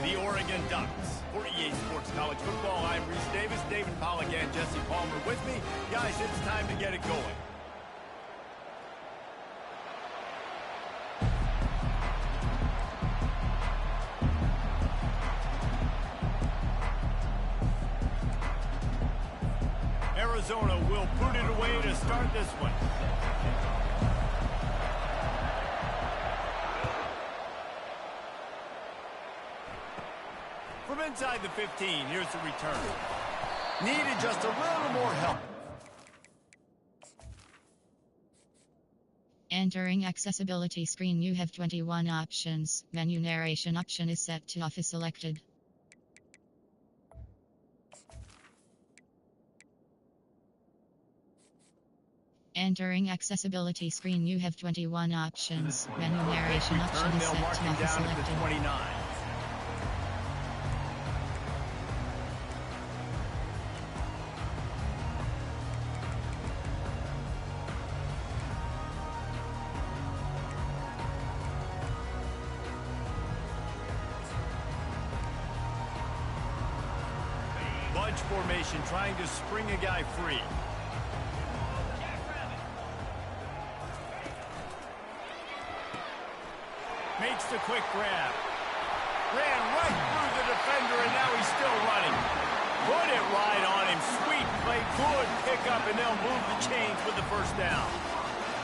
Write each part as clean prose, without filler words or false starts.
the Oregon Ducks. For EA Sports College Football, I'm Reese Davis, David Pollack, and Jesse Palmer with me. Guys, it's time to get it going. Arizona will put it away to start this one. From inside the 15, here's the return. Needed just a little more help. Entering accessibility screen, you have 21 options. Menu narration option is set to off is selected. Entering accessibility screen, you have 21 options. Menu narration option is set to off is selected. 29. Bunch formation, trying to spring a guy free. Makes the quick grab. Ran right through the defender, and now he's still running. Put it right on him. Sweet play, good pickup, and they'll move the chains with the first down.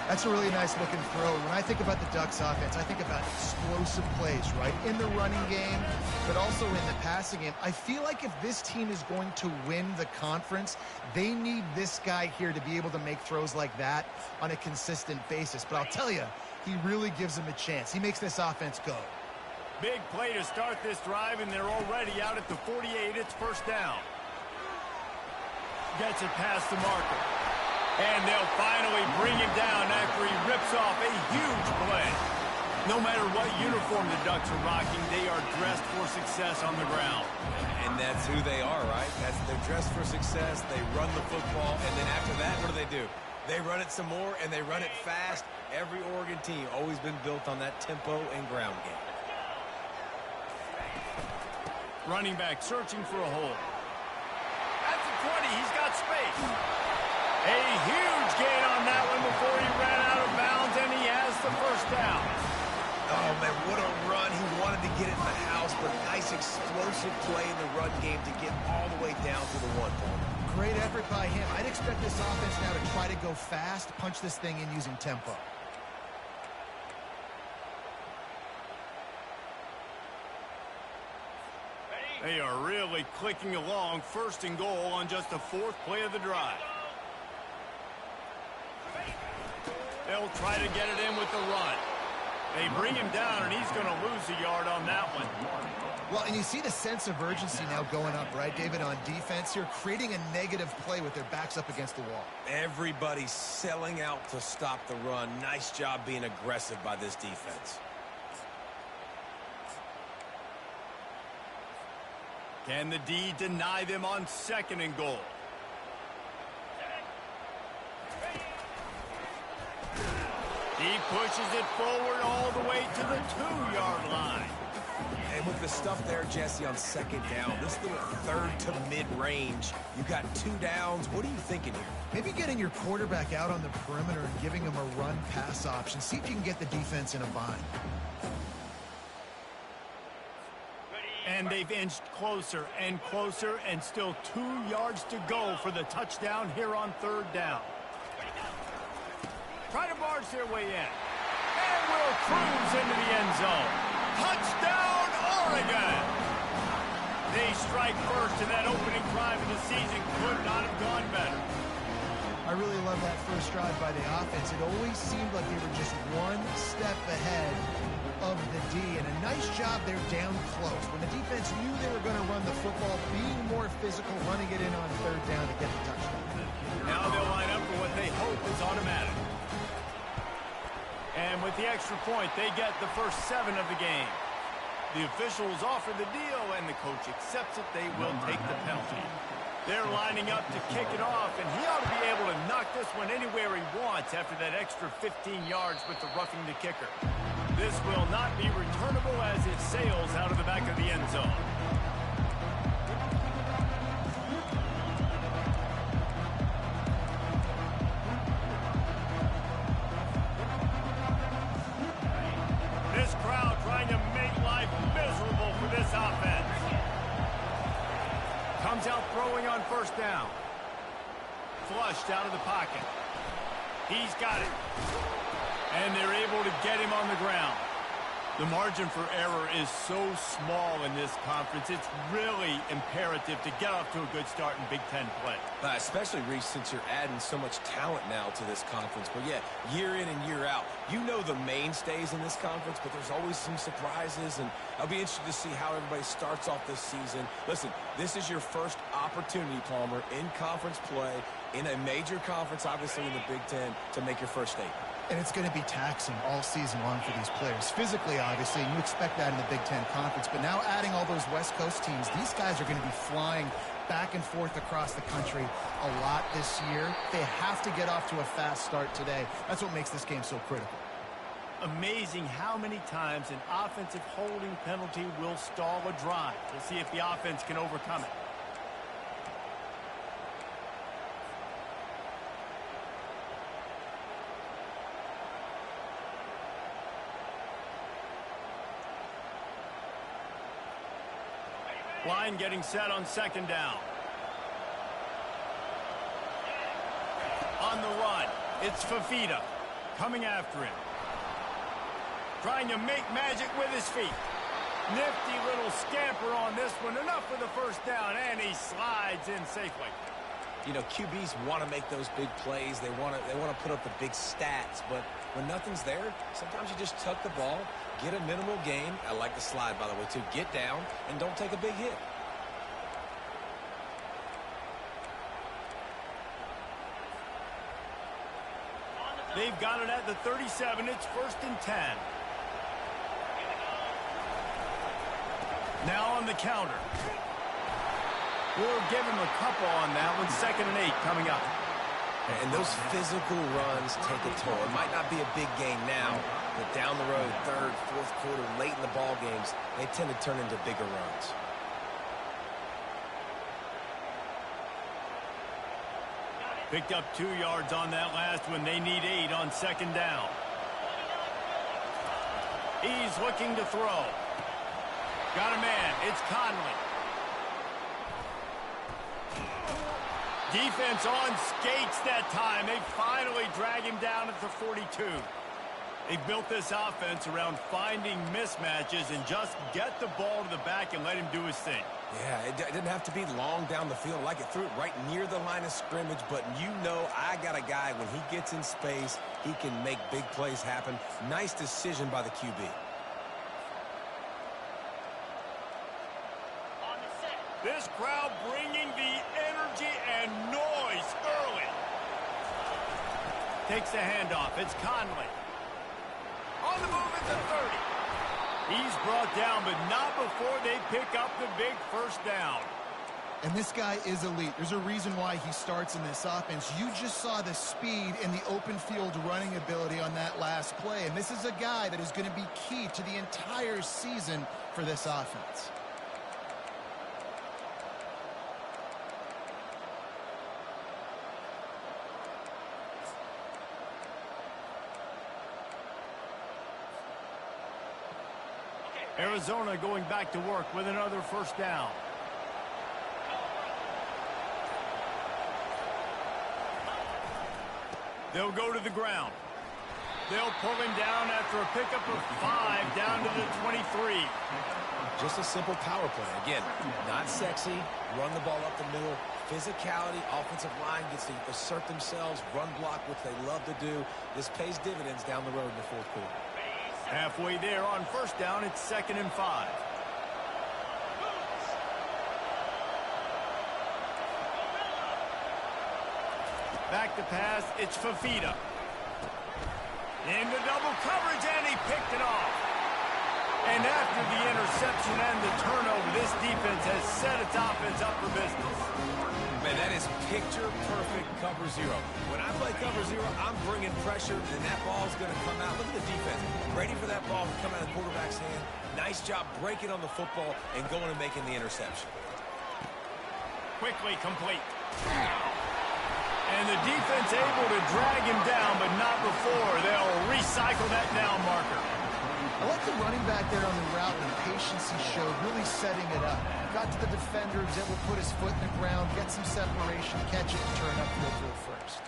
That's a really nice looking throw. When I think about the Ducks offense, I think about explosive plays, right? In the running game, but also in the passing game. I feel like if this team is going to win the conference, they need this guy here to be able to make throws like that on a consistent basis. But I'll tell you, he really gives them a chance. He makes this offense go. Big play to start this drive, and they're already out at the 48. It's first down. Gets it past the marker. And they'll finally bring him down after he rips off a huge play. No matter what uniform the Ducks are rocking, they are dressed for success on the ground. And that's who they are, right? They're dressed for success. They run the football, and then after that, what do? They run it some more, and they run it fast. Every Oregon team always been built on that tempo and ground game. Running back searching for a hole. At the 20, he's got space. A huge gain on that one before he ran out of bounds, and he has the first down. Oh, man, what a run. He wanted to get it in the house, but nice explosive play in the run game to get all the way down to the 1 point. Great effort by him. I'd expect this offense now to try to go fast, punch this thing in using tempo. They are really clicking along. First and goal on just the 4th play of the drive. They'll try to get it in with the run. They bring him down, and he's going to lose a yard on that one. Well, and you see the sense of urgency now going up, right, David, on defense here, creating a negative play with their backs up against the wall. Everybody's selling out to stop the run. Nice job being aggressive by this defense. Can the D deny them on 2nd and goal? He pushes it forward all the way to the 2-yard line. And with the stuff there, Jesse, on 2nd down, this little 3rd to mid-range, you got 2 downs. What are you thinking here? Maybe getting your quarterback out on the perimeter and giving him a run-pass option. See if you can get the defense in a bind. And they've inched closer and closer, and still 2 yards to go for the touchdown here on 3rd down. Try to barge their way in. And will cruise into the end zone. Touchdown, Oregon! They strike first, and that opening drive of the season could not have gone better. I really love that first drive by the offense. It always seemed like they were just one step ahead of the D, and a nice job there down close. When the defense knew they were going to run the football, being more physical, running it in on 3rd down to get the touchdown. Now they'll line up for what they hope is automatic. And with the extra point, they get the first 7 of the game. The officials offer the deal, and the coach accepts it. They will take the penalty. They're lining up to kick it off, and he ought to be able to knock this one anywhere he wants after that extra 15 yards with the roughing the kicker. This will not be returnable as it sails out of the back of the end zone. brings out throwing on first down. Flushed out of the pocket. He's got it. And they're able to get him on the ground. The margin for error is so small in this conference. It's really imperative to get off to a good start in Big Ten play. Especially, Reese, since you're adding so much talent now to this conference. But, yeah, year in and year out, you know the mainstays in this conference, but there's always some surprises. And I'll be interested to see how everybody starts off this season. Listen, this is your first opportunity, Palmer, in conference play, in a major conference, obviously in the Big Ten, to make your first statement. And it's going to be taxing all season long for these players. Physically, obviously, and you expect that in the Big Ten Conference. But now adding all those West Coast teams, these guys are going to be flying back and forth across the country a lot this year. They have to get off to a fast start today. That's what makes this game so critical. Amazing how many times an offensive holding penalty will stall a drive. We'll see if the offense can overcome it. Line getting set on second down. On the run, it's Fafita coming after him. Trying to make magic with his feet. Nifty little scamper on this one. Enough for the first down, and he slides in safely. You know, QBs want to make those big plays. They want to put up the big stats. But when nothing's there, sometimes you just tuck the ball, get a minimal gain. I like the slide, by the way, too. Get down and don't take a big hit. They've got it at the 37. It's 1st and 10. Now on the counter. We'll give him a couple on that one. 2nd and 8 coming up. And those physical runs take a toll. It might not be a big game now, but down the road, 3rd, 4th quarter, late in the ball games, they tend to turn into bigger runs. Picked up 2 yards on that last one. They need 8 on 2nd down. He's looking to throw. Got a man. It's Conley. Defense on skates that time. They finally drag him down at the 42. They built this offense around finding mismatches and just get the ball to the back and let him do his thing. Yeah, it didn't have to be long down the field. Like it threw it right near the line of scrimmage, but you know I got a guy, when he gets in space, he can make big plays happen. Nice decision by the QB. This crowd bringing the energy and noise early. Takes the handoff. It's Conley. On the move at the 30. He's brought down, but not before they pick up the big first down. And this guy is elite. There's a reason why he starts in this offense. You just saw the speed and the open field running ability on that last play. And this is a guy that is going to be key to the entire season for this offense. Arizona going back to work with another first down. They'll go to the ground. They'll pull him down after a pickup of 5 down to the 23. Just a simple power play. Again, not sexy. Run the ball up the middle. Physicality, offensive line gets to assert themselves, run block, which they love to do. This pays dividends down the road in the 4th quarter. Halfway there on first down, it's 2nd and 5. Back to pass, it's Fafita. Into double coverage, and he picked it off. And after the interception and the turnover, this defense has set its offense up for business. Man, that is picture-perfect cover zero. When I play cover zero, I'm bringing pressure, and that ball's going to come out. Look at the defense. Ready for that ball to come out of the quarterback's hand. Nice job breaking on the football and going and making the interception. Quickly complete. And the defense able to drag him down, but not before. They'll recycle that down marker. I like the running back there on the route and the patience he showed, really setting it up. Got to the defender, was able to put his foot in the ground, get some separation, catch it, and turn upfield for a first.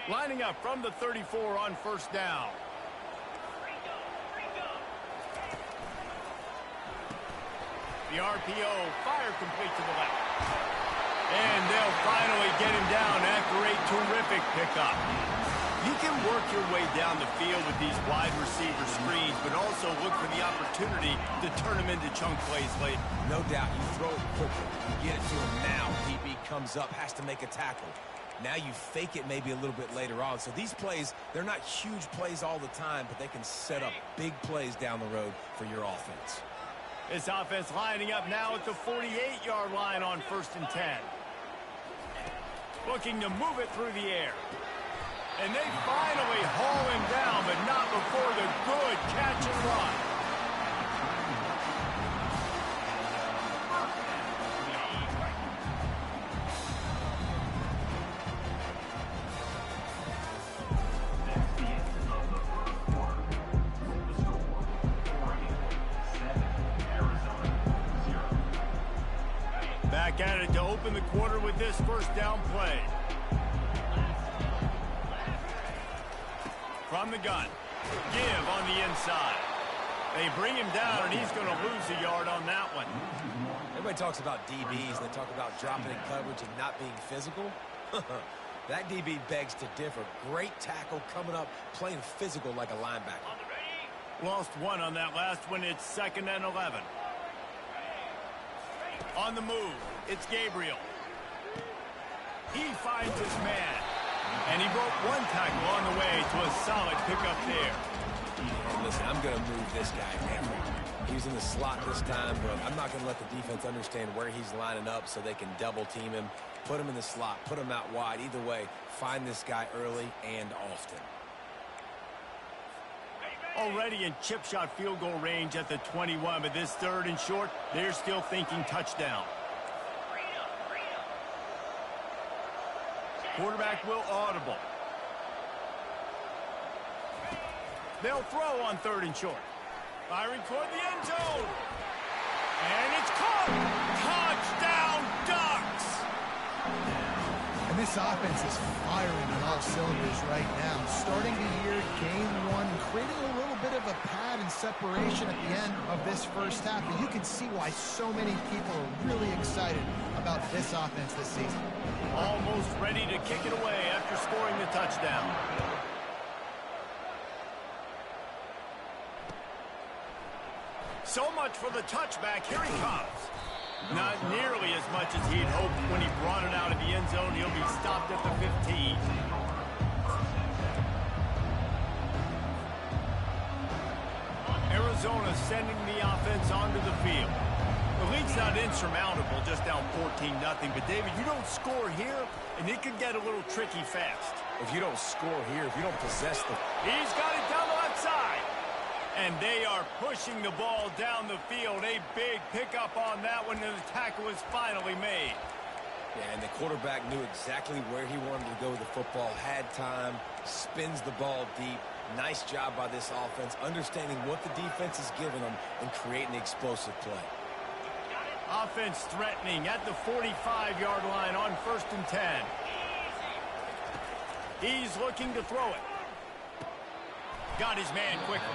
Lining up from the 34 on first down. The RPO, fire complete to the left. And they'll finally get him down after a terrific pickup. You can work your way down the field with these wide receiver screens, but also look for the opportunity to turn them into chunk plays later. No doubt, you throw it quickly. You get it to him now. DB comes up, has to make a tackle. Now you fake it maybe a little bit later on. So these plays, they're not huge plays all the time, but they can set up big plays down the road for your offense. This offense lining up now at the 48-yard line on 1st and 10. Looking to move it through the air. And they finally haul him down, but not before the good catch and run. Back at it to open the quarter with this first down play. From the gun. Give on the inside. They bring him down, and he's going to lose a yard on that one. Everybody talks about DBs. They talk about dropping in coverage and not being physical. That DB begs to differ. Great tackle coming up, playing physical like a linebacker. Lost one on that last one. It's 2nd and 11. On the move, it's Gabriel. He finds his man. And he broke one tackle on the way to a solid pickup there. And listen, I'm going to move this guy now. He's in the slot this time, but I'm not going to let the defense understand where he's lining up so they can double team him, put him in the slot, put him out wide. Either way, find this guy early and often. Already in chip shot field goal range at the 21, but this 3rd and short, they're still thinking touchdown. Quarterback will audible. They'll throw on 3rd and short. Firing toward the end zone. And it's caught. Touchdown, Ducks. And this offense is firing on all cylinders right now. Starting the year, game 1, creating a little bit of a pad and separation at the end of this first half. And you can see why so many people are really excited about this offense this season. Almost ready to kick it away after scoring the touchdown. So much for the touchback. Here he comes. Not nearly as much as he'd hoped when he brought it out of the end zone. He'll be stopped at the 15. Arizona sending the offense onto the field. The lead's not insurmountable, just down 14-0. But, David, you don't score here, and it could get a little tricky fast. If you don't score here, if you don't possess the... He's got it down the left side. And they are pushing the ball down the field. A big pickup on that one, and the tackle is finally made. Yeah, and the quarterback knew exactly where he wanted to go with the football, had time, spins the ball deep. Nice job by this offense, understanding what the defense is giving them and creating explosive play. Offense threatening at the 45-yard line on 1st and 10. He's looking to throw it. Got his man quickly.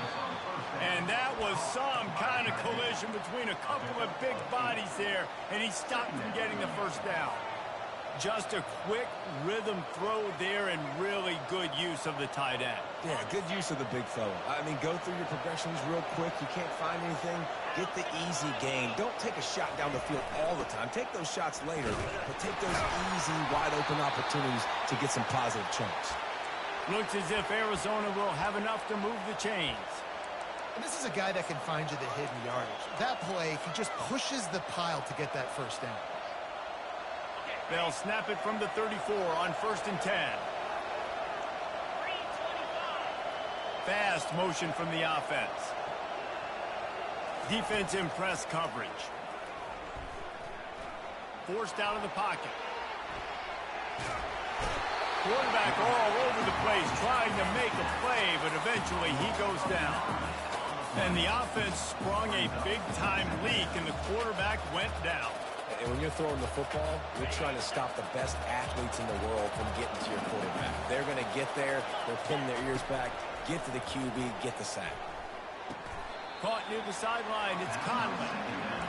And that was some kind of collision between a couple of big bodies there, and he stopped from getting the first down. Just a quick rhythm throw there and really good use of the tight end. Yeah, good use of the big fella. I mean, go through your progressions real quick. You can't find anything. Get the easy gain. Don't take a shot down the field all the time. Take those shots later, but take those easy, wide-open opportunities to get some positive chunks. Looks as if Arizona will have enough to move the chains. And this is a guy that can find you the hidden yardage. That play, he just pushes the pile to get that first down. They'll snap it from the 34 on 1st and 10. Fast motion from the offense. Defense in press coverage. Forced out of the pocket. Quarterback all over the place trying to make a play, but eventually he goes down. And the offense sprung a big-time leak, and the quarterback went down. And when you're throwing the football, you're trying to stop the best athletes in the world from getting to your quarterback. They're going to get there. They're pinning their ears back, get to the QB, get the sack. Caught near the sideline, it's Conley.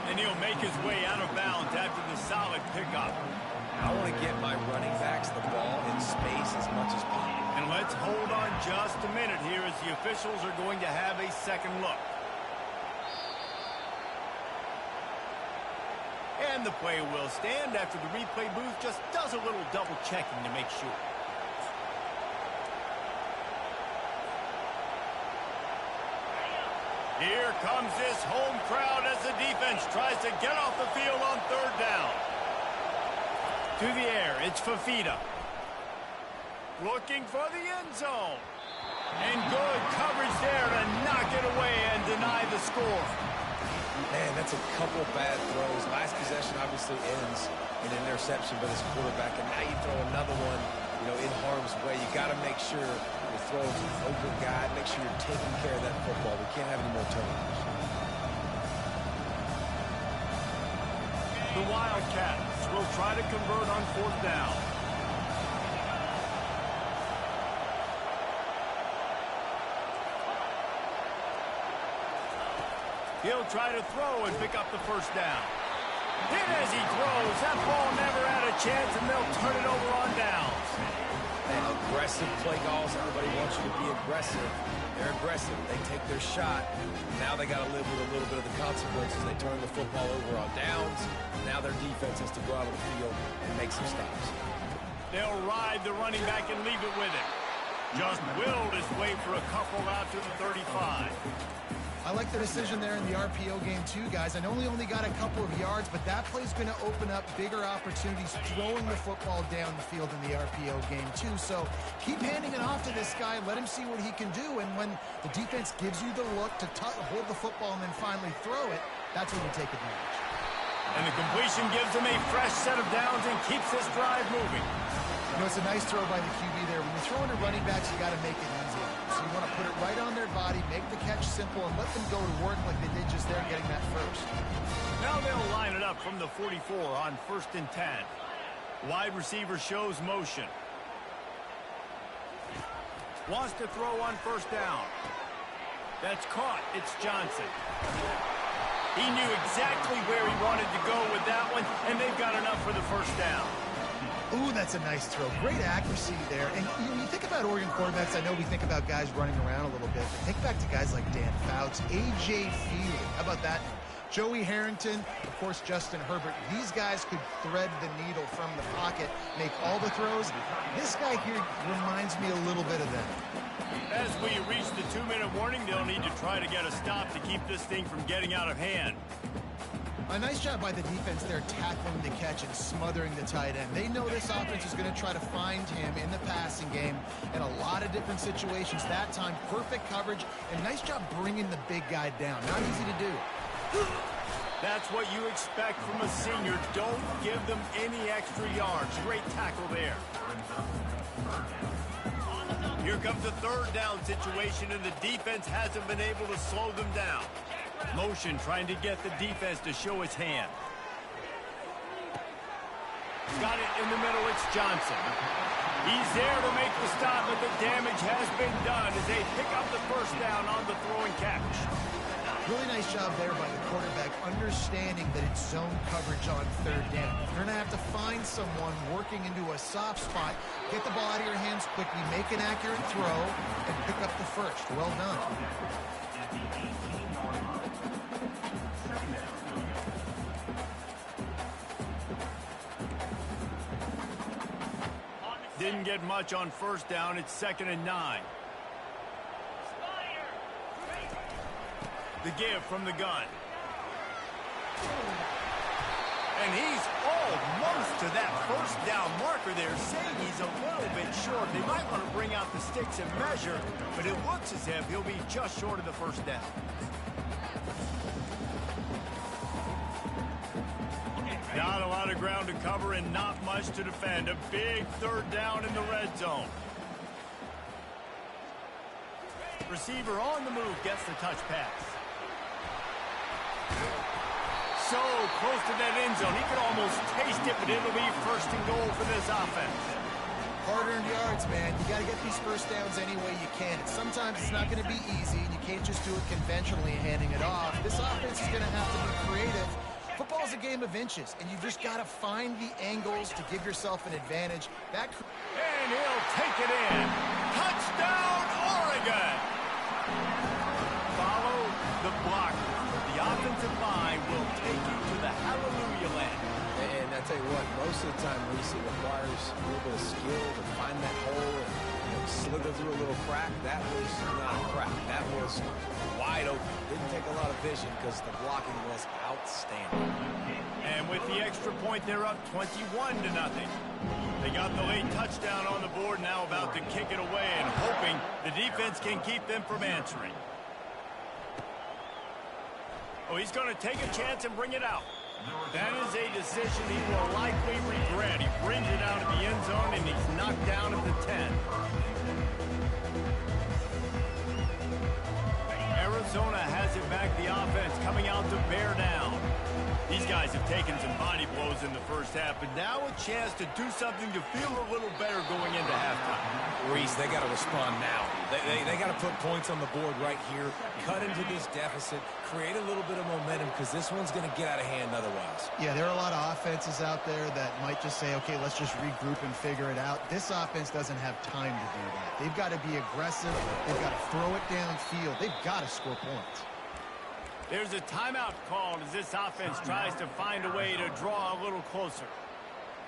And he'll make his way out of bounds after the solid pickup. I want to get my running backs the ball in space as much as possible. And let's hold on just a minute here as the officials are going to have a second look. And the play will stand after the replay booth just does a little double checking to make sure. Here comes this home crowd as the defense tries to get off the field on third down. To the air, it's Fafita. Looking for the end zone. And good coverage there to knock it away and deny the score. Man, that's a couple bad throws. Last possession obviously ends in an interception by this quarterback, and now you throw another one, in harm's way. You got to make sure you're throwing to an open guy. Make sure you're taking care of that football. We can't have any more turnovers. The Wildcats will try to convert on fourth down. He'll try to throw and pick up the first down. Hit as he throws. That ball never had a chance, and they'll turn it over on downs. And aggressive play calls. Everybody wants you to be aggressive. They're aggressive. They take their shot. Now they got to live with a little bit of the consequences. They turn the football over on downs. Now their defense has to go out on the field and make some stops. They'll ride the running back and leave it with him. Just willed his way for a couple out to the 35. I like the decision there in the RPO game too, guys. I know he only got a couple of yards, but that play's going to open up bigger opportunities throwing the football down the field in the RPO game too. So keep handing it off to this guy. Let him see what he can do. And when the defense gives you the look to hold the football and then finally throw it, that's when you take advantage. And the completion gives him a fresh set of downs and keeps this drive moving. It's a nice throw by the QB there. When you're throwing to running backs, you got to make it easy. So you want to put it right on their body, make the catch simple, and let them go to work like they did just there getting that first. Now they'll line it up from the 44 on 1st and 10. Wide receiver shows motion. Wants to throw on first down. That's caught. It's Johnson. He knew exactly where he wanted to go with that one, and they've got enough for the first down. Ooh, that's a nice throw. Great accuracy there. And you think about Oregon quarterbacks, I know we think about guys running around a little bit, but think back to guys like Dan Fouts, A.J. Feely. How about that? Joey Harrington, of course, Justin Herbert. These guys could thread the needle from the pocket, make all the throws. This guy here reminds me a little bit of them. As we reach the 2-minute warning, they'll need to try to get a stop to keep this thing from getting out of hand. A nice job by the defense there tackling the catch and smothering the tight end. They know this offense is going to try to find him in the passing game in a lot of different situations. That time, perfect coverage, and nice job bringing the big guy down. Not easy to do. That's what you expect from a senior. Don't give them any extra yards. Great tackle there. Here comes a third down situation, and the defense hasn't been able to slow them down. Motion trying to get the defense to show his hand. Got it in the middle. It's Johnson. He's there to make the stop, but the damage has been done as they pick up the first down on the throw and catch. Really nice job there by the quarterback, understanding that it's zone coverage on third down. You're going to have to find someone working into a soft spot, get the ball out of your hands quickly, make an accurate throw, and pick up the first. Well done. Didn't get much on first down. It's 2nd and 9. The give from the gun. And he's almost to that first down marker there, saying he's a little bit short. They might want to bring out the sticks and measure, but it looks as if he'll be just short of the first down. Not a lot lot of ground to cover and not much to defend. A big third down in the red zone. Receiver on the move gets the touch pass. So close to that end zone. He could almost taste it, but it'll be first and goal for this offense. Hard-earned yards, man. You got to get these first downs any way you can. And sometimes it's not going to be easy, and you can't just do it conventionally handing it off. This offense is going to have to be creative. Football's a game of inches, and you just got to find the angles to give yourself an advantage. And he'll take it in. Touchdown, Oregon! Follow the block. The offensive line will take you to the hallelujah land. And I tell you what, most of the time, Reese, it requires a little bit of skill to find that hole and slither through a little crack. That was not a crack. That was wide open. Didn't take a lot of vision because the blocking was outstanding. And with the extra point, they're up 21-0. They got the late touchdown on the board, now about to kick it away and hoping the defense can keep them from answering. Oh, he's going to take a chance and bring it out. That is a decision he will likely regret. He brings it out of the end zone, and he's knocked down at the 10. Arizona has it back, the offense coming out to bear down. These guys have taken some body blows in the first half, but now a chance to do something to feel a little better going into halftime. Reese, they got to respond now. They got to put points on the board right here, cut into this deficit, create a little bit of momentum, because this one's going to get out of hand otherwise. Yeah, there are a lot of offenses out there that might just say, okay, let's just regroup and figure it out. This offense doesn't have time to do that. They've got to be aggressive. They've got to throw it downfield. They've got to score points. There's a timeout called as this offense tries to find a way to draw a little closer.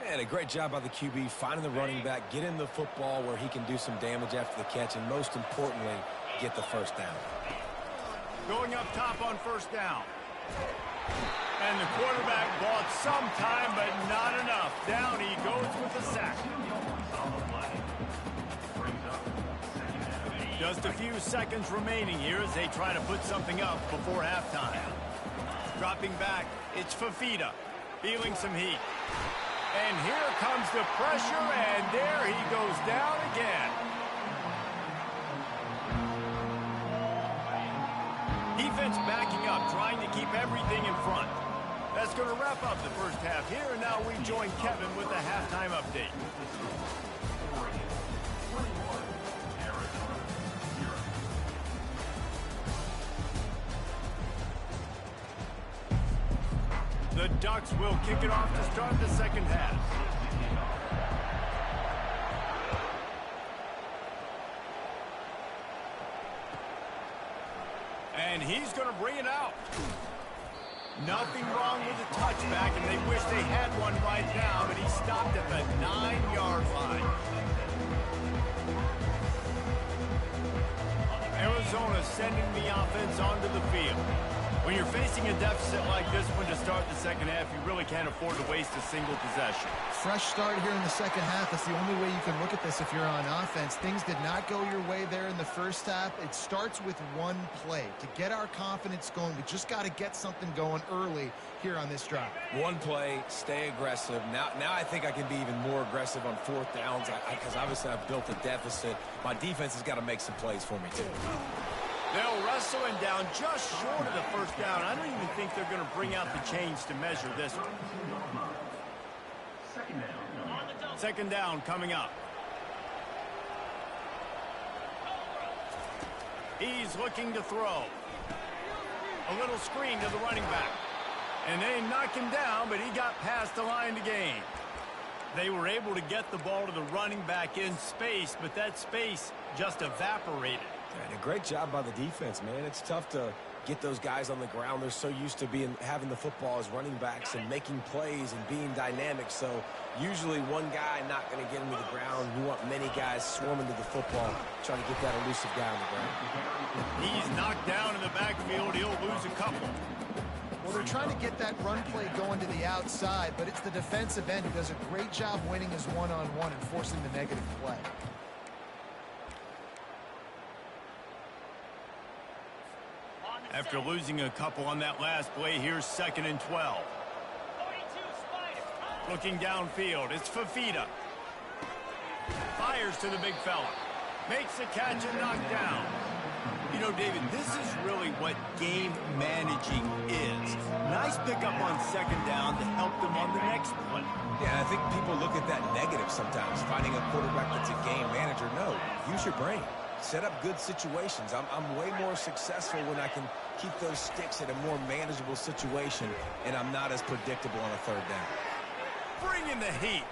And a great job by the QB, finding the running back, get in the football where he can do some damage after the catch, and most importantly, get the first down. Going up top on first down. And the quarterback bought some time, but not enough. Down he goes with the sack. Just a few seconds remaining here as they try to put something up before halftime. Dropping back, it's Fafita, feeling some heat. And here comes the pressure, and there he goes down again. Defense backing up, trying to keep everything in front. That's going to wrap up the first half here, and now we join Kevin with a halftime update. The Ducks will kick it off to start the second half. And he's going to bring it out. Nothing wrong with the touchback, and they wish they had one right now, but he stopped at the 9-yard line. Arizona sending the offense onto the field. When you're facing a deficit like this one to start the second half, you really can't afford to waste a single possession. Fresh start here in the second half. That's the only way you can look at this if you're on offense. Things did not go your way there in the first half. It starts with one play. To get our confidence going, we just got to get something going early here on this drive. One play, stay aggressive. Now I think I can be even more aggressive on fourth downs because obviously I've built a deficit. My defense has got to make some plays for me too. They'll wrestle him down just short of the first down. I don't even think they're going to bring out the chains to measure this one. Second down coming up. He's looking to throw. A little screen to the running back. And they knock him down, but he got past the line to gain. They were able to get the ball to the running back in space, but that space just evaporated. And a great job by the defense, man. It's tough to get those guys on the ground. They're so used to having the football as running backs and making plays and being dynamic. So usually one guy not going to get him to the ground. You want many guys swarming to the football, trying to get that elusive guy on the ground. He's knocked down in the backfield. He'll lose a couple. Well, they're trying to get that run play going to the outside, but it's the defensive end who does a great job winning his one-on-one and forcing the negative play. After losing a couple on that last play, here's 2nd and 12. Looking downfield, it's Fafita. Fires to the big fella. Makes the catch and knocked down. You know, David, this is really what game managing is. Nice pickup on second down to help them on the next play. Yeah, I think people look at that negative sometimes, finding a quarterback that's a game manager. No, use your brain. Set up good situations. I'm way more successful when I can keep those sticks at a more manageable situation, and I'm not as predictable on a third down. Bring in the heat.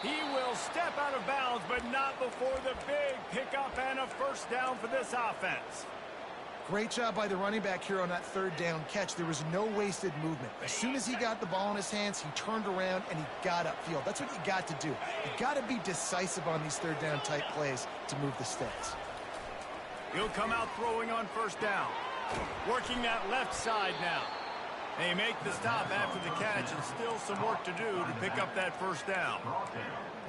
He will step out of bounds, but not before the big pickup and a first down for this offense. Great job by the running back here on that third down catch. There was no wasted movement. As soon as he got the ball in his hands, he turned around and he got upfield. That's what you got to do. You got to be decisive on these third down type plays to move the sticks. He'll come out throwing on first down. Working that left side now. They make the stop after the catch, and still some work to do to pick up that first down.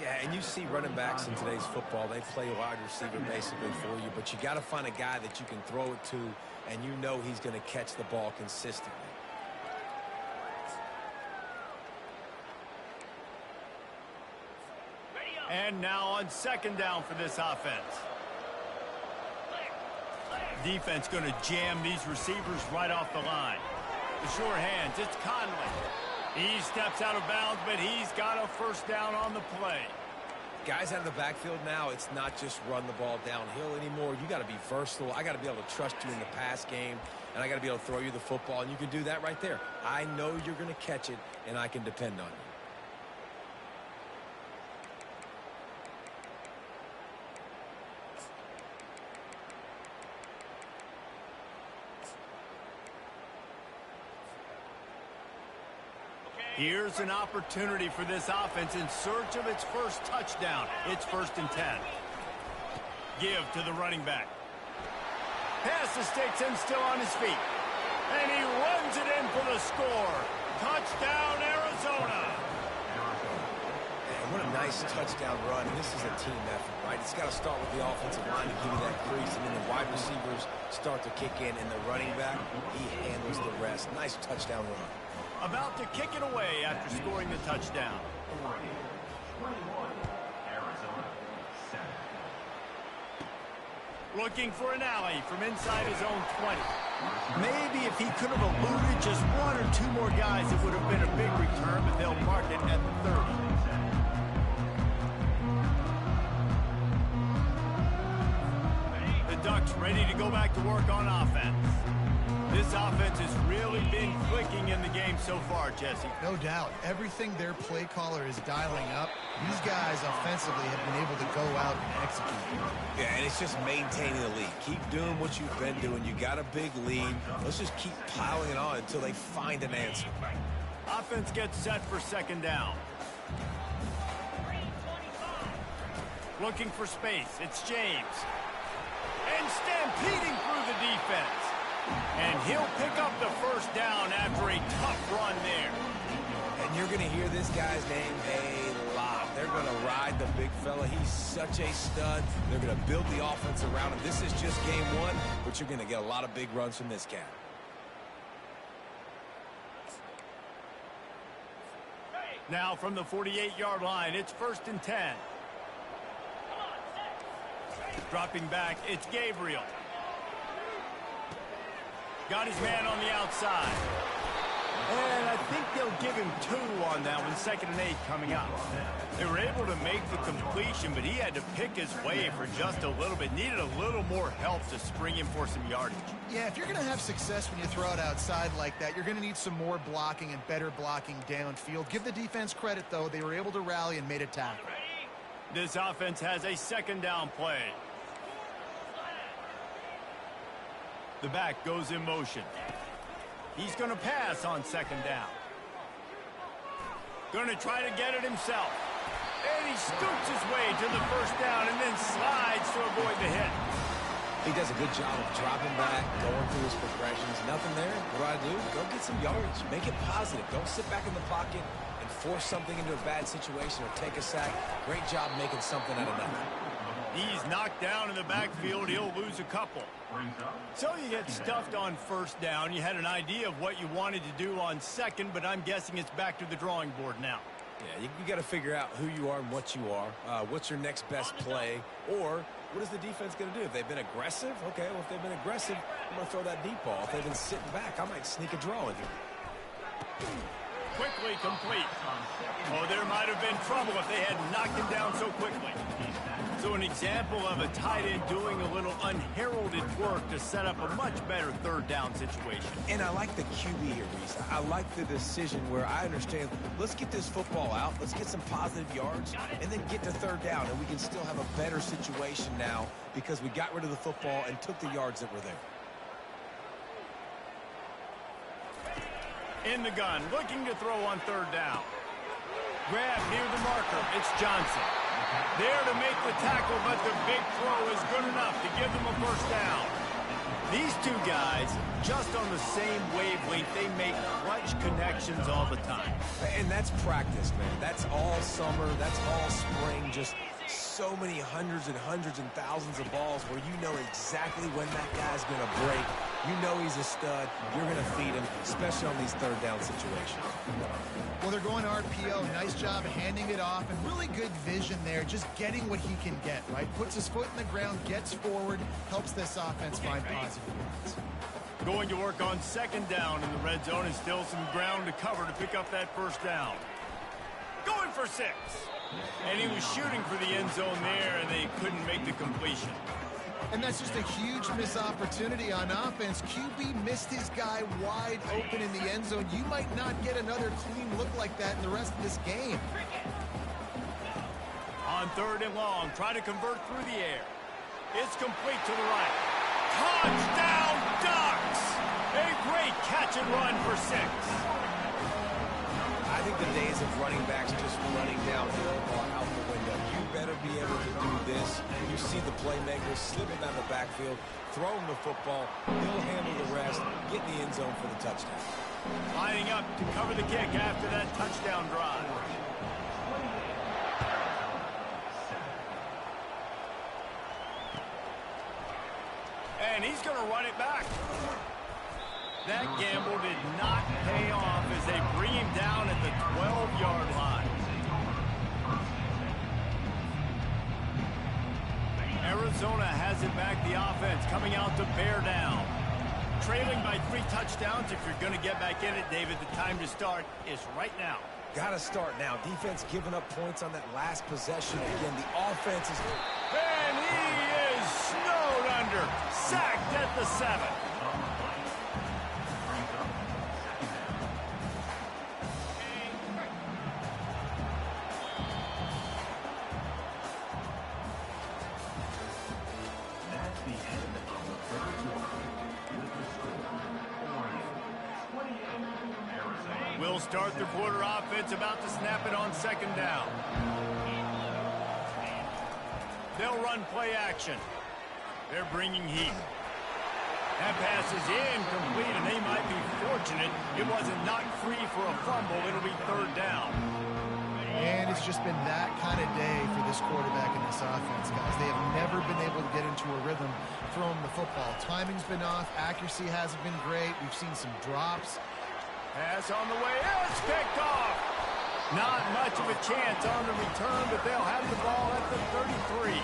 Yeah, and you see running backs in today's football, they play wide receiver basically for you, but you got to find a guy that you can throw it to, and you know he's going to catch the ball consistently. And now on second down for this offense. Defense going to jam these receivers right off the line. The sure hands, it's Conley. He steps out of bounds, but he's got a first down on the play. Guys out of the backfield now, it's not just run the ball downhill anymore. You got to be versatile. I got to be able to trust you in the pass game, and I got to be able to throw you the football, and you can do that right there. I know you're going to catch it, and I can depend on you. Here's an opportunity for this offense in search of its first touchdown. It's 1st and 10. Give to the running back. Pass the sticks and still on his feet. And he runs it in for the score. Touchdown, Arizona. Man, what a nice touchdown run. This is a team effort, right? It's got to start with the offensive line to give you that crease, and then the wide receivers start to kick in, and the running back, he handles the rest. Nice touchdown run. About to kick it away after scoring the touchdown. Looking for an alley from inside his own 20. Maybe if he could have eluded just one or two more guys, it would have been a big return, but they'll mark it at the 30. The Ducks ready to go back to work on offense. This offense has really been clicking in the game so far, Jesse. No doubt. Everything their play caller is dialing up, these guys offensively have been able to go out and execute. Yeah, and it's just maintaining the lead. Keep doing what you've been doing. You got a big lead. Let's just keep piling it on until they find an answer. Offense gets set for second down. Looking for space. It's James. And stampeding through the defense. And he'll pick up the first down after a tough run there. And you're going to hear this guy's name a lot. They're going to ride the big fella. He's such a stud. They're going to build the offense around him. This is just game one, but you're going to get a lot of big runs from this cat. Now from the 48-yard line, it's 1st and 10. Dropping back, it's Gabriel. Got his man on the outside. And I think they'll give him 2 on that one, 2nd and 8 coming up. They were able to make the completion, but he had to pick his way for just a little bit. Needed a little more help to spring him for some yardage. Yeah, if you're going to have success when you throw it outside like that, you're going to need some more blocking and better blocking downfield. Give the defense credit, though. They were able to rally and made a tackle. This offense has a second down play. The back goes in motion. He's going to pass on second down. Going to try to get it himself. And he scoots his way to the first down and then slides to avoid the hit. He does a good job of dropping back, going through his progressions. Nothing there. What do? Go get some yards. Make it positive. Don't sit back in the pocket and force something into a bad situation or take a sack. Great job making something out of nothing. He's knocked down in the backfield. He'll lose a couple. So you get stuffed on first down. You had an idea of what you wanted to do on second, but I'm guessing it's back to the drawing board now. Yeah, you got to figure out who you are and what you are. What's your next best play? Or what is the defense going to do? If they've been aggressive, okay, well, if they've been aggressive, I'm going to throw that deep ball. If they've been sitting back, I might sneak a draw in here. Quickly complete. Oh, there might have been trouble if they had knocked him down so quickly. So an example of a tight end doing a little unheralded work to set up a much better third down situation. And I like the QB here, Reese. I like the decision where I understand, let's get this football out, let's get some positive yards, and then get to third down, and we can still have a better situation now because we got rid of the football and took the yards that were there. In the gun, looking to throw on third down. Grab near the marker. It's Johnson. There to make the tackle, but the big throw is good enough to give them a first down. These two guys, just on the same wavelength, they make clutch connections all the time. And that's practice, man. That's all summer. That's all spring. Just so many hundreds and thousands of balls where you know exactly when that guy's going to break. You know he's a stud. You're going to feed him, especially on these third down situations. Well, they're going RPO. Nice job handing it off, and really good vision there, just getting what he can get, right? Puts his foot in the ground, gets forward, helps this offense find positive yards. Going to work on second down in the red zone, and still some ground to cover to pick up that first down. Going for 6. And he was shooting for the end zone there, and they couldn't make the completion. And that's just a huge missed opportunity on offense. QB missed his guy wide open in the end zone. You might not get another clean look like that in the rest of this game. On third and long, try to convert through the air. It's complete to the right. Touchdown Ducks! A great catch and run for 6. I think the days of running backs just running downhill are out the window. You better be able to do this. You see the playmakers slipping down the backfield, throwing the football. He'll handle the rest, get in the end zone for the touchdown. Lining up to cover the kick after that touchdown drive. And he's going to run it back. That gamble did not pay off as they bring him down at the 12-yard line. Arizona has it back, the offense coming out to bear down. Trailing by 3 touchdowns. If you're going to get back in it, David, the time to start is right now. Got to start now. Defense giving up points on that last possession. Again, the offense is... And he is snowed under. Sacked at the 7. We'll start the quarter offense, about to snap it on second down. They'll run play action. They're bringing heat. That pass is incomplete, and they might be fortunate it wasn't knocked free for a fumble. It'll be third down. And it's just been that kind of day for this quarterback and this offense, guys. They have never been able to get into a rhythm throwing the football. Timing's been off. Accuracy hasn't been great. We've seen some drops. Pass on the way. It's picked off. Not much of a chance on the return, but they'll have the ball at the 33.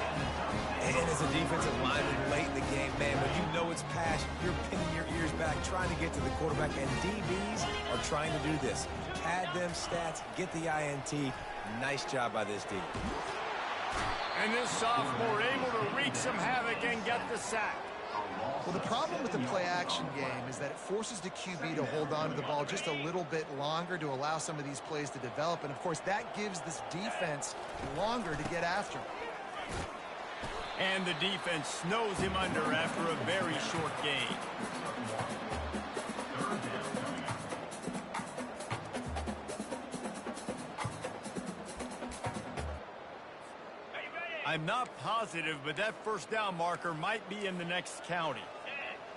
And as a defensive lineman late in the game, man, when you know it's past, you're pinning your ears back, trying to get to the quarterback, and DBs are trying to do this. Pad them stats, get the INT. Nice job by this D. And this sophomore able to wreak some havoc and get the sack. Well, the problem with the play-action game is that it forces the QB to hold on to the ball just a little bit longer to allow some of these plays to develop. And, of course, that gives this defense longer to get after him. And the defense snows him under after a very short gain. I'm not positive, but that first down marker might be in the next county.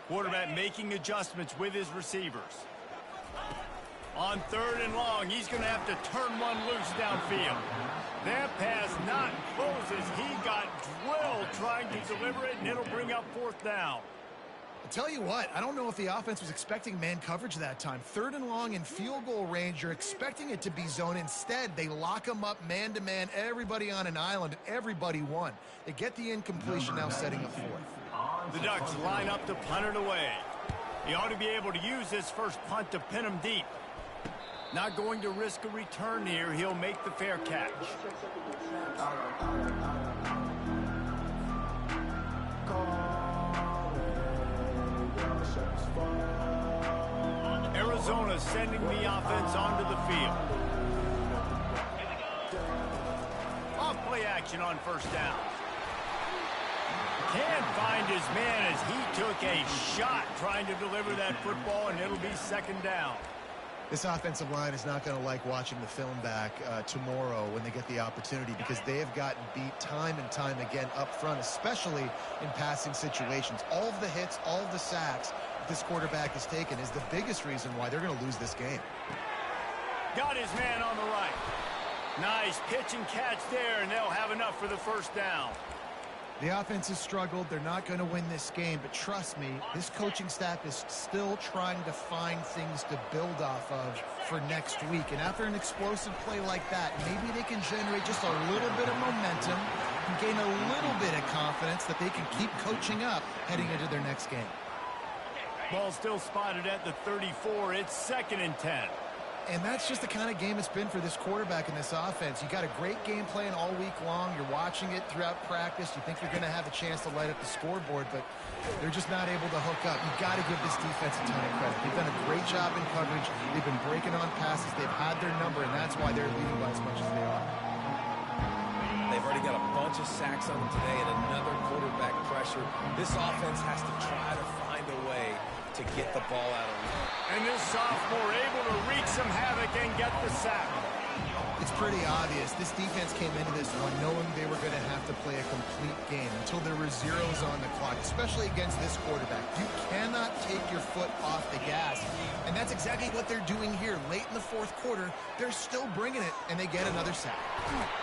Quarterback making adjustments with his receivers. On third and long, he's going to have to turn one loose downfield. That pass not close as he got drilled trying to deliver it, and it'll bring up fourth down. I'll tell you what, I don't know if the offense was expecting man coverage that time. 3rd and long in field goal range, you're expecting it to be zone. Instead, they lock them up man-to-man, everybody on an island, and everybody won. They get the incompletion, now setting up 4th. The Ducks line up to punt it away. He ought to be able to use this first punt to pin him deep. Not going to risk a return here. He'll make the fair catch. Arizona sending the offense onto the field. Off play action on first down. Can't find his man as he took a shot trying to deliver that football, and it'll be 2nd down. This offensive line is not going to like watching the film back tomorrow when they get the opportunity, because they have gotten beat time and time again up front, especially in passing situations. All of the hits, all of the sacks this quarterback has taken is the biggest reason why they're going to lose this game. Got his man on the right. Nice pitch and catch there, and they'll have enough for the first down. The offense has struggled. They're not going to win this game, but trust me, this coaching staff is still trying to find things to build off of for next week. And after an explosive play like that, maybe they can generate just a little bit of momentum and gain a little bit of confidence that they can keep coaching up heading into their next game. Ball still spotted at the 34. It's 2nd and 10. And that's just the kind of game it's been for this quarterback and this offense. You got a great game plan all week long. You're watching it throughout practice. You think you're going to have a chance to light up the scoreboard, but they're just not able to hook up. You got to give this defense a ton of credit. They've done a great job in coverage. They've been breaking on passes. They've had their number, and that's why they're leading by as much as they are. They've already got a bunch of sacks on them today and another quarterback pressure. This offense has to try to find a way to get the ball out of reach. And this sophomore able to wreak some havoc and get the sack. It's pretty obvious. This defense came into this one knowing they were going to have to play a complete game until there were zeros on the clock, especially against this quarterback. You cannot take your foot off the gas, and that's exactly what they're doing here. Late in the 4th quarter, they're still bringing it, and they get another sack.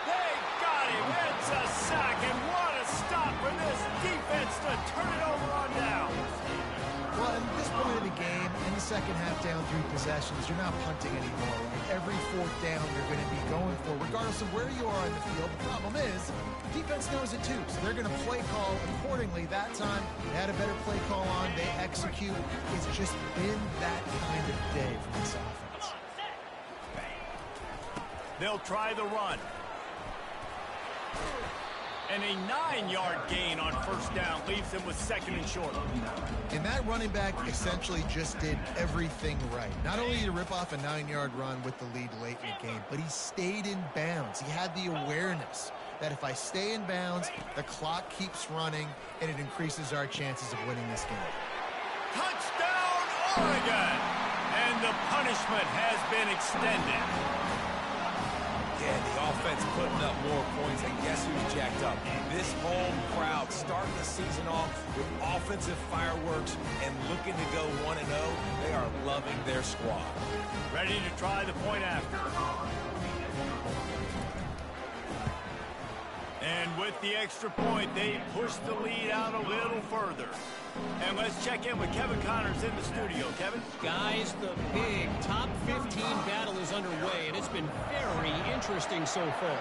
They got him. It's a sack, and what a stop for this defense to turn it over on down. Well, at this point of the game, in the second half down 3 possessions, you're not punting anymore. Right? Every 4th down you're going to be going for, regardless of where you are on the field. The problem is, the defense knows it too, so they're going to play call accordingly. That time, they had a better play call on. They execute. It's just been that kind of day for this offense. They'll try the run. And a 9-yard gain on first down leaves them with 2nd and short. And that running back essentially just did everything right. Not only did he rip off a 9-yard run with the lead late in the game, but he stayed in bounds. He had the awareness that if I stay in bounds, the clock keeps running, and it increases our chances of winning this game. Touchdown, Oregon! And the punishment has been extended. Yeah, the offense putting up more points, and guess who's jacked up? This home crowd starting the season off with offensive fireworks and looking to go 1-0. They are loving their squad. Ready to try the point after. And with the extra point, they push the lead out a little further. And let's check in with Kevin Connors in the studio. Kevin? Guys, the big top 15 battle is underway, and it's been very interesting so far.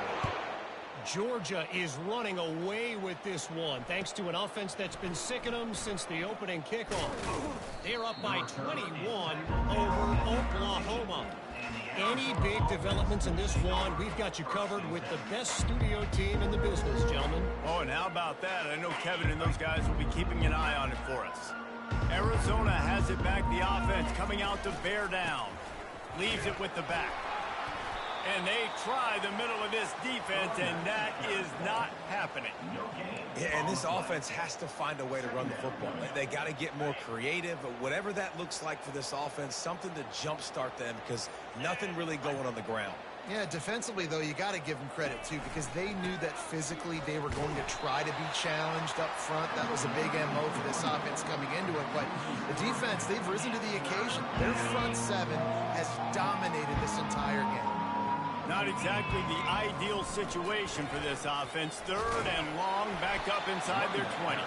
Georgia is running away with this one, thanks to an offense that's been sicking them since the opening kickoff. They're up by 21 over Oklahoma. Any big developments in this one, we've got you covered with the best studio team in the business, gentlemen. Oh, and how about that? I know Kevin and those guys will be keeping an eye on it for us. Arizona has it back. The offense coming out to bear down. Leaves it with the back. And they try the middle of this defense, and that is not happening. Yeah, and this offense has to find a way to run the football. They got to get more creative, but whatever that looks like for this offense, something to jumpstart them because nothing really going on the ground. Yeah, defensively, though, you got to give them credit, too, because they knew that physically they were going to try to be challenged up front. That was a big MO for this offense coming into it. But the defense, they've risen to the occasion. Their front seven has dominated this entire game. Not exactly the ideal situation for this offense. 3rd and long, back up inside their 20.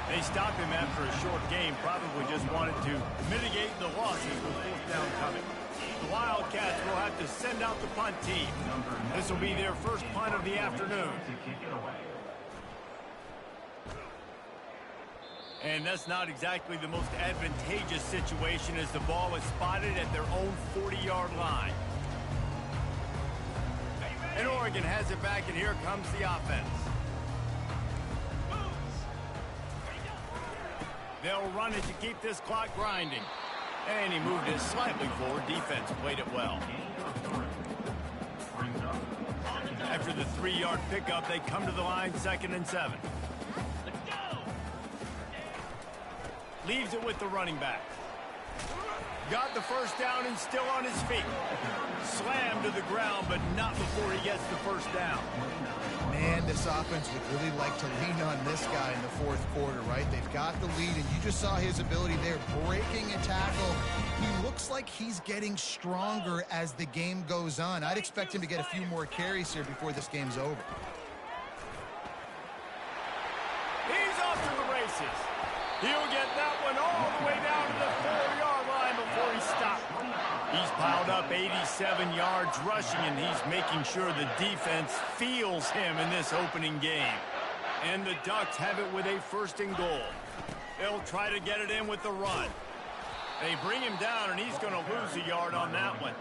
They stopped him after a short game, probably just wanted to mitigate the losses with fourth down coming. The Wildcats will have to send out the punt team. This will be their first punt of the afternoon. And that's not exactly the most advantageous situation as the ball is spotted at their own 40-yard line. And Oregon has it back, and here comes the offense. They'll run it to keep this clock grinding. And he moved it slightly forward. Defense played it well. After the 3-yard pickup, they come to the line, 2nd and 7. Leaves it with the running back. Got the first down and still on his feet. Slammed to the ground, but not before he gets the first down. Man, this offense would really like to lean on this guy in the fourth quarter, right? They've got the lead, and you just saw his ability there, breaking a tackle. He looks like he's getting stronger as the game goes on. I'd expect him to get a few more carries here before this game's over. He's off to the races. He'll get that one all the way down to the 4-yard line before he stops. He's piled up 87 yards rushing, and he's making sure the defense feels him in this opening game. And the Ducks have it with a 1st and goal. They'll try to get it in with the run. They bring him down, and he's going to lose a yard on that one.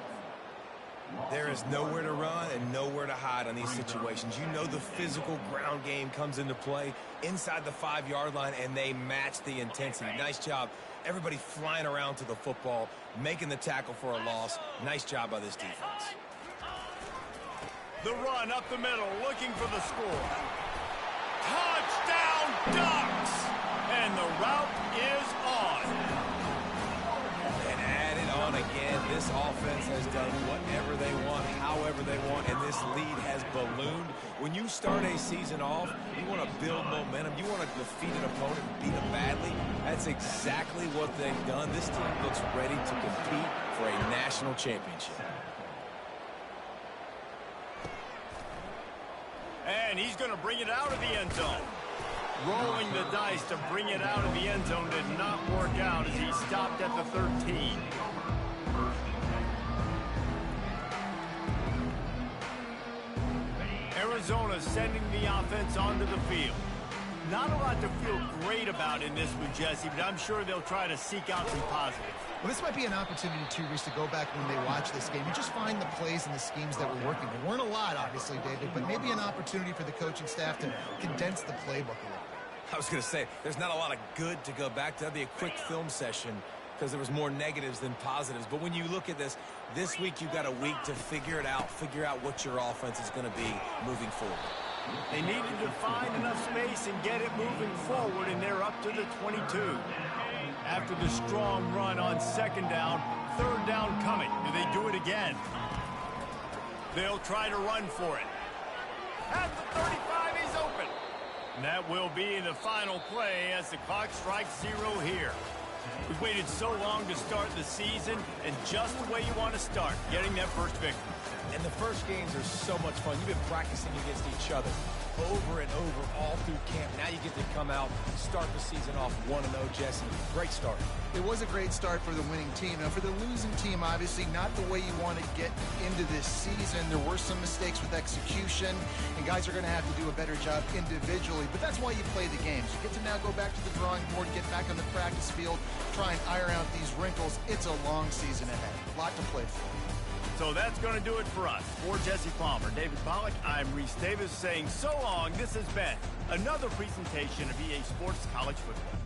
There is nowhere to run and nowhere to hide on these situations. You know the physical ground game comes into play inside the 5-yard line, and they match the intensity. Nice job. Everybody flying around to the football, making the tackle for a loss. Nice job by this defense. The run up the middle, looking for the score. Touchdown, Ducks! And the route is on. And add it on again. This offense has done whatever they want, however they want, and this lead has ballooned. When you start a season off, you want to build momentum. You want to defeat an opponent and beat them badly. That's exactly what they've done. This team looks ready to compete for a national championship. And he's going to bring it out of the end zone. Rolling the dice to bring it out of the end zone did not work out as he stopped at the 13. Arizona sending the offense onto the field. Not a lot to feel great about in this one, Jesse, but I'm sure they'll try to seek out some positives. Well, this might be an opportunity, too, Reese, to go back when they watch this game and just find the plays and the schemes that were working. There weren't a lot, obviously, David, but maybe an opportunity for the coaching staff to condense the playbook a little. I was going to say, there's not a lot of good to go back to. That'd be a quick film session because there was more negatives than positives. But when you look at this week you've got a week to figure it out, figure out what your offense is going to be moving forward. They needed to find enough space and get it moving forward, and they're up to the 22. After the strong run on 2nd down, 3rd down coming. Do they do it again? They'll try to run for it. At the 35, he's open. And that will be the final play as the clock strikes 0 here. We've waited so long to start the season, and just the way you want to start, getting that first victory. And the first games are so much fun. You've been practicing against each other over and over all through camp. Now you get to come out, start the season off 1-0, Jesse. Great start. It was a great start for the winning team. Now, for the losing team, obviously not the way you want to get into this season. There were some mistakes with execution, and guys are going to have to do a better job individually. But that's why you play the games. You get to now go back to the drawing board, get back on the practice field, try and iron out these wrinkles. It's a long season ahead. A lot to play for. So that's going to do it for us. For Jesse Palmer, David Pollack, I'm Reese Davis saying so long. This has been another presentation of EA Sports College Football.